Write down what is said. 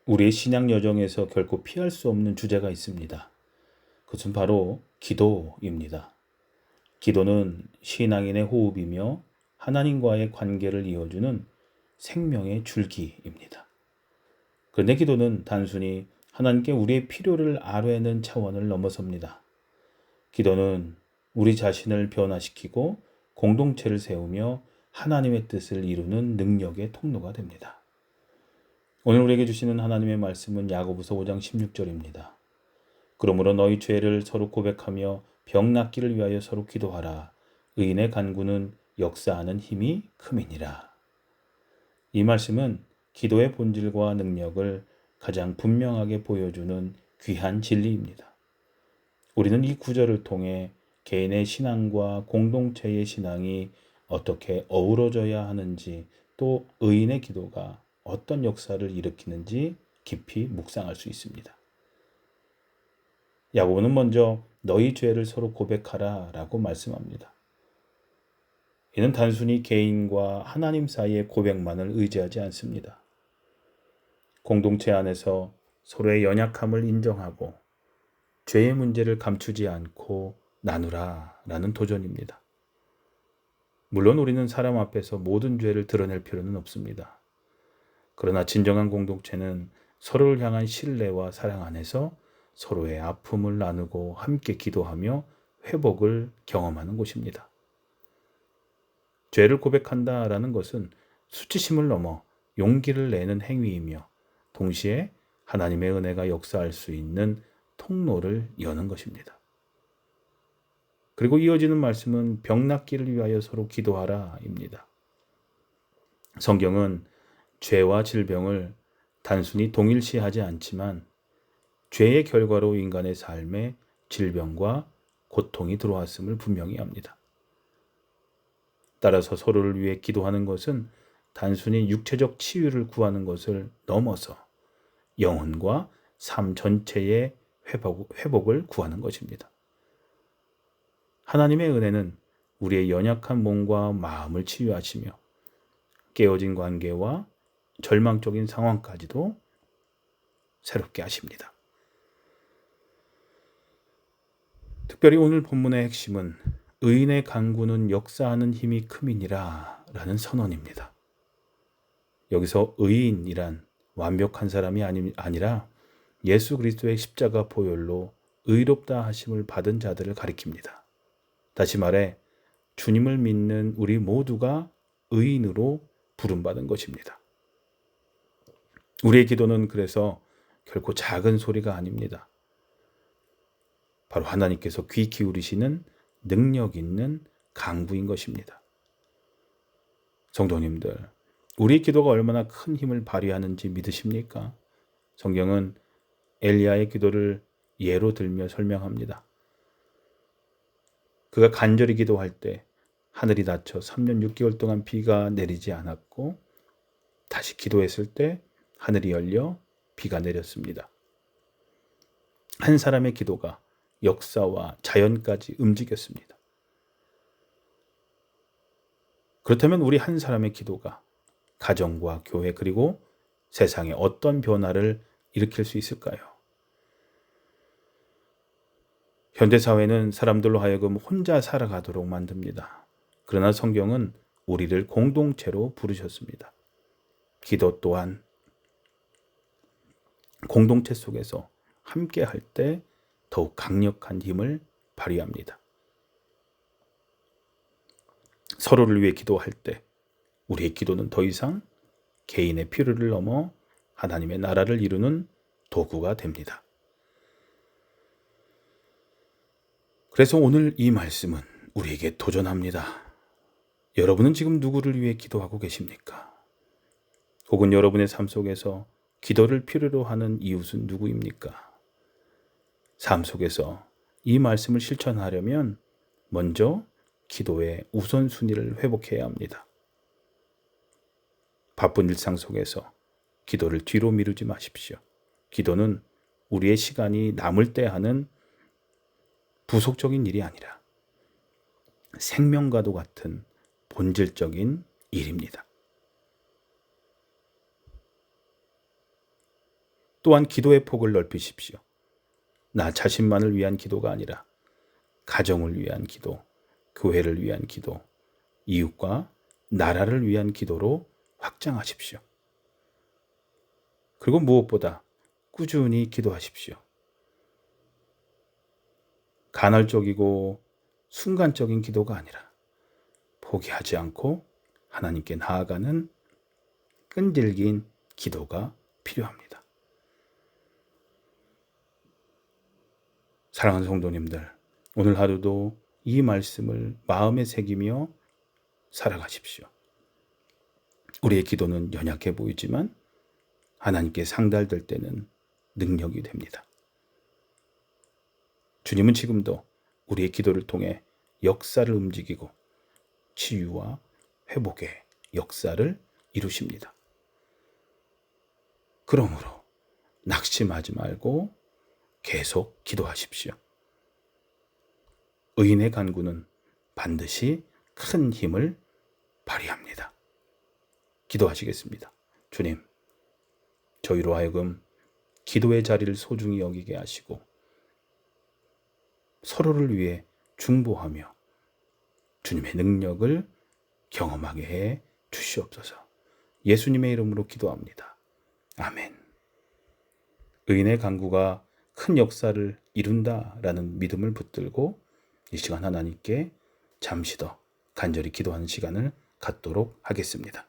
우리의 신앙 여정에서 결코 피할 수 없는 주제가 있습니다. 그것은 바로 기도입니다. 기도는 신앙인의 호흡이며 하나님과의 관계를 이어주는 생명의 줄기입니다. 그런데 기도는 단순히 하나님께 우리의 필요를 아뢰는 차원을 넘어섭니다. 기도는 우리 자신을 변화시키고 공동체를 세우며 하나님의 뜻을 이루는 능력의 통로가 됩니다. 오늘 우리에게 주시는 하나님의 말씀은 야고보서 5장 16절입니다. 그러므로 너희 죄를 서로 고백하며 병 낫기를 위하여 서로 기도하라. 의인의 간구는 역사하는 힘이 큼이니라. 이 말씀은 기도의 본질과 능력을 가장 분명하게 보여주는 귀한 진리입니다. 우리는 이 구절을 통해 개인의 신앙과 공동체의 신앙이 어떻게 어우러져야 하는지, 또 의인의 기도가 어떤 역사를 일으키는지 깊이 묵상할 수 있습니다. 야고보는 먼저 너희 죄를 서로 고백하라 라고 말씀합니다. 이는 단순히 개인과 하나님 사이의 고백만을 의지하지 않습니다. 공동체 안에서 서로의 연약함을 인정하고 죄의 문제를 감추지 않고 나누라 라는 도전입니다. 물론 우리는 사람 앞에서 모든 죄를 드러낼 필요는 없습니다. 그러나 진정한 공동체는 서로를 향한 신뢰와 사랑 안에서 서로의 아픔을 나누고 함께 기도하며 회복을 경험하는 곳입니다. 죄를 고백한다라는 것은 수치심을 넘어 용기를 내는 행위이며 동시에 하나님의 은혜가 역사할 수 있는 통로를 여는 것입니다. 그리고 이어지는 말씀은 병 낫기를 위하여 서로 기도하라입니다. 성경은 죄와 질병을 단순히 동일시하지 않지만 죄의 결과로 인간의 삶에 질병과 고통이 들어왔음을 분명히 합니다. 따라서 서로를 위해 기도하는 것은 단순히 육체적 치유를 구하는 것을 넘어서 영혼과 삶 전체의 회복을 구하는 것입니다. 하나님의 은혜는 우리의 연약한 몸과 마음을 치유하시며 깨어진 관계와 절망적인 상황까지도 새롭게 하십니다. 특별히 오늘 본문의 핵심은 의인의 간구는 역사하는 힘이 큼이니라 라는 선언입니다. 여기서 의인이란 완벽한 사람이 아니라 예수 그리스도의 십자가 보혈로 의롭다 하심을 받은 자들을 가리킵니다. 다시 말해 주님을 믿는 우리 모두가 의인으로 부름받은 것입니다. 우리의 기도는 그래서 결코 작은 소리가 아닙니다. 바로 하나님께서 귀 기울이시는 능력 있는 간구인 것입니다. 성도님들, 우리의 기도가 얼마나 큰 힘을 발휘하는지 믿으십니까? 성경은 엘리야의 기도를 예로 들며 설명합니다. 그가 간절히 기도할 때 하늘이 닫혀 3년 6개월 동안 비가 내리지 않았고 다시 기도했을 때 하늘이 열려 비가 내렸습니다. 한 사람의 기도가 역사와 자연까지 움직였습니다. 그렇다면 우리 한 사람의 기도가 가정과 교회 그리고 세상에 어떤 변화를 일으킬 수 있을까요? 현대사회는 사람들로 하여금 혼자 살아가도록 만듭니다. 그러나 성경은 우리를 공동체로 부르셨습니다. 기도 또한 공동체 속에서 함께 할 때 더욱 강력한 힘을 발휘합니다. 서로를 위해 기도할 때 우리의 기도는 더 이상 개인의 필요를 넘어 하나님의 나라를 이루는 도구가 됩니다. 그래서 오늘 이 말씀은 우리에게 도전합니다. 여러분은 지금 누구를 위해 기도하고 계십니까? 혹은 여러분의 삶 속에서 기도를 필요로 하는 이웃은 누구입니까? 삶 속에서 이 말씀을 실천하려면 먼저 기도의 우선순위를 회복해야 합니다. 바쁜 일상 속에서 기도를 뒤로 미루지 마십시오. 기도는 우리의 시간이 남을 때 하는 부속적인 일이 아니라 생명과도 같은 본질적인 일입니다. 또한 기도의 폭을 넓히십시오. 나 자신만을 위한 기도가 아니라 가정을 위한 기도, 교회를 위한 기도, 이웃과 나라를 위한 기도로 확장하십시오. 그리고 무엇보다 꾸준히 기도하십시오. 간헐적이고 순간적인 기도가 아니라 포기하지 않고 하나님께 나아가는 끈질긴 기도가 필요합니다. 사랑하는 성도님들, 오늘 하루도 이 말씀을 마음에 새기며 살아가십시오. 우리의 기도는 연약해 보이지만 하나님께 상달될 때는 능력이 됩니다. 주님은 지금도 우리의 기도를 통해 역사를 움직이고 치유와 회복의 역사를 이루십니다. 그러므로 낙심하지 말고 계속 기도하십시오. 의인의 간구는 반드시 큰 힘을 발휘합니다. 기도하시겠습니다. 주님, 저희로 하여금 기도의 자리를 소중히 여기게 하시고 서로를 위해 중보하며 주님의 능력을 경험하게 해 주시옵소서. 예수님의 이름으로 기도합니다. 아멘. 의인의 간구가 큰 역사를 이룬다라는 믿음을 붙들고 이 시간 하나님께 잠시 더 간절히 기도하는 시간을 갖도록 하겠습니다.